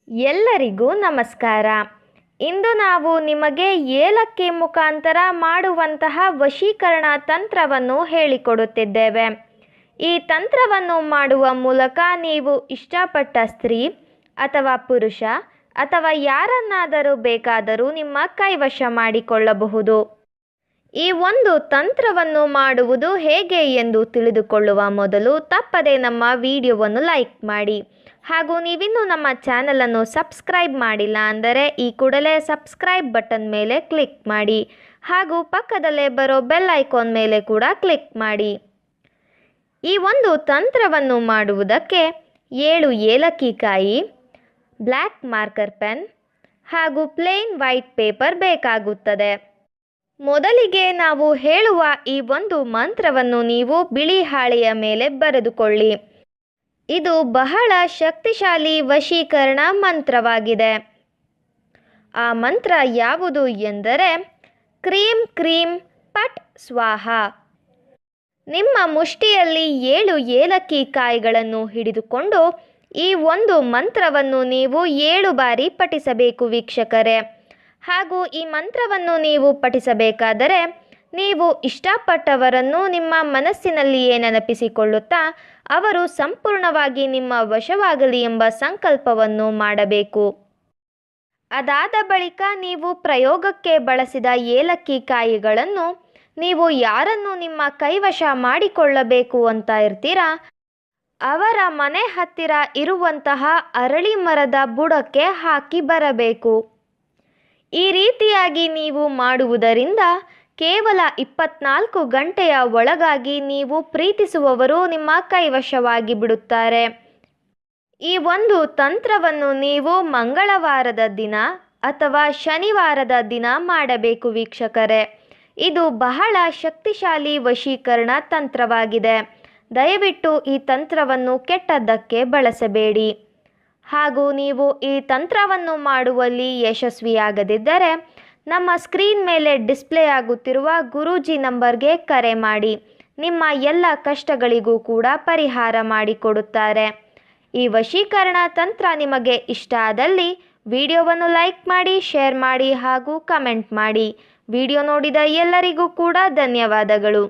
ಎಲ್ಲರಿಗೂ ನಮಸ್ಕಾರ. ಇಂದು ನಾವು ನಿಮಗೆ ಏಲಕ್ಕಿ ಮುಖಾಂತರ ಮಾಡುವಂತಹ ವಶೀಕರಣ ತಂತ್ರವನ್ನು ಹೇಳಿಕೊಡುತ್ತಿದ್ದೇವೆ. ಈ ತಂತ್ರವನ್ನು ಮಾಡುವ ಮೂಲಕ ನೀವು ಇಷ್ಟಪಟ್ಟ ಸ್ತ್ರೀ ಅಥವಾ ಪುರುಷ ಅಥವಾ ಯಾರನ್ನಾದರೂ ಬೇಕಾದರೂ ನಿಮ್ಮ ಕೈವಶ ಮಾಡಿಕೊಳ್ಳಬಹುದು. ಈ ಒಂದು ತಂತ್ರವನ್ನು ಮಾಡುವುದು ಹೇಗೆ ಎಂದು ತಿಳಿದುಕೊಳ್ಳುವ ಮೊದಲು ತಪ್ಪದೆ ನಮ್ಮ ವಿಡಿಯೋವನ್ನು ಲೈಕ್ ಮಾಡಿ. ಹಾಗೂ ನೀವಿನ್ನೂ ನಮ್ಮ ಚಾನಲನ್ನು ಸಬ್ಸ್ಕ್ರೈಬ್ ಮಾಡಿಲ್ಲ ಅಂದರೆ ಈ ಕೂಡಲೇ ಸಬ್ಸ್ಕ್ರೈಬ್ ಬಟನ್ ಮೇಲೆ ಕ್ಲಿಕ್ ಮಾಡಿ. ಹಾಗೂ ಪಕ್ಕದಲ್ಲೇ ಬರೋ ಬೆಲ್ ಐಕಾನ್ ಮೇಲೆ ಕೂಡ ಕ್ಲಿಕ್ ಮಾಡಿ. ಈ ಒಂದು ತಂತ್ರವನ್ನು ಮಾಡುವುದಕ್ಕೆ 7 ಏಲಕ್ಕಿಕಾಯಿ, ಬ್ಲ್ಯಾಕ್ ಮಾರ್ಕರ್ ಪೆನ್ ಹಾಗೂ ಪ್ಲೇನ್ ವೈಟ್ ಪೇಪರ್ ಬೇಕಾಗುತ್ತದೆ. ಮೊದಲಿಗೆ ನಾವು ಹೇಳುವ ಈ ಒಂದು ಮಂತ್ರವನ್ನು ನೀವು ಬಿಳಿ ಹಾಳೆಯ ಮೇಲೆ ಬರೆದುಕೊಳ್ಳಿ. ಇದು ಬಹಳ ಶಕ್ತಿಶಾಲಿ ವಶೀಕರಣ ಮಂತ್ರವಾಗಿದೆ. ಆ ಮಂತ್ರ ಯಾವುದು ಎಂದರೆ ಕ್ರೀಂ ಕ್ರೀಂ ಪಟ್ ಸ್ವಾಹ. ನಿಮ್ಮ ಮುಷ್ಟಿಯಲ್ಲಿ 7 ಏಲಕ್ಕಿ ಕಾಯಿಗಳನ್ನು ಹಿಡಿದುಕೊಂಡು ಈ ಒಂದು ಮಂತ್ರವನ್ನು ನೀವು 7 ಬಾರಿ ಪಠಿಸಬೇಕು ವೀಕ್ಷಕರೇ. ಹಾಗೂ ಈ ಮಂತ್ರವನ್ನು ನೀವು ಪಠಿಸಬೇಕಾದರೆ ನೀವು ಇಷ್ಟಪಟ್ಟವರನ್ನು ನಿಮ್ಮ ಮನಸ್ಸಿನಲ್ಲಿಯೇ ನೆನಪಿಸಿಕೊಳ್ಳುತ್ತಾ ಅವರು ಸಂಪೂರ್ಣವಾಗಿ ನಿಮ್ಮ ವಶವಾಗಲಿ ಎಂಬ ಸಂಕಲ್ಪವನ್ನು ಮಾಡಬೇಕು. ಅದಾದ ಬಳಿಕ ನೀವು ಪ್ರಯೋಗಕ್ಕೆ ಬಳಸಿದ ಏಲಕ್ಕಿ ಕಾಯಿಗಳನ್ನು ನೀವು ಯಾರನ್ನು ನಿಮ್ಮ ಕೈವಶ ಮಾಡಿಕೊಳ್ಳಬೇಕು ಅಂತ ಇರ್ತೀರಾ ಅವರ ಮನೆ ಹತ್ತಿರ ಇರುವಂತಹ ಅರಳಿ ಮರದ ಬುಡಕ್ಕೆ ಹಾಕಿ ಬರಬೇಕು. ಈ ರೀತಿಯಾಗಿ ನೀವು ಮಾಡುವುದರಿಂದ ಕೇವಲ 24 ಗಂಟೆಯ ಒಳಗಾಗಿ ನೀವು ಪ್ರೀತಿಸುವವರು ನಿಮ್ಮ ಕೈವಶವಾಗಿ ಬಿಡುತ್ತಾರೆ. ಈ ಒಂದು ತಂತ್ರವನ್ನು ನೀವು ಮಂಗಳವಾರದ ದಿನ ಅಥವಾ ಶನಿವಾರದ ದಿನ ಮಾಡಬೇಕು ವೀಕ್ಷಕರೇ. ಇದು ಬಹಳ ಶಕ್ತಿಶಾಲಿ ವಶೀಕರಣ ತಂತ್ರವಾಗಿದೆ. ದಯವಿಟ್ಟು ಈ ತಂತ್ರವನ್ನು ಕೆಟ್ಟದ್ದಕ್ಕೆ ಬಳಸಬೇಡಿ. ಹಾಗೂ ನೀವು ಈ ತಂತ್ರವನ್ನು ಮಾಡುವಲ್ಲಿ ಯಶಸ್ವಿಯಾಗದಿದ್ದರೆ ನಮ್ಮ ಸ್ಕ್ರೀನ್ ಮೇಲೆ ಡಿಸ್ಪ್ಲೇ ಆಗುತ್ತಿರುವ ಗುರೂಜಿ ನಂಬರ್ಗೆ ಕರೆ ಮಾಡಿ. ನಿಮ್ಮ ಎಲ್ಲ ಕಷ್ಟಗಳಿಗೂ ಕೂಡ ಪರಿಹಾರ ಮಾಡಿಕೊಡುತ್ತಾರೆ. ಈ ವಶೀಕರಣ ತಂತ್ರ ನಿಮಗೆ ಇಷ್ಟ ಆದಲ್ಲಿ ವಿಡಿಯೋವನ್ನು ಲೈಕ್ ಮಾಡಿ, ಶೇರ್ ಮಾಡಿ ಹಾಗೂ ಕಮೆಂಟ್ ಮಾಡಿ. ವಿಡಿಯೋ ನೋಡಿದ ಎಲ್ಲರಿಗೂ ಕೂಡ ಧನ್ಯವಾದಗಳು.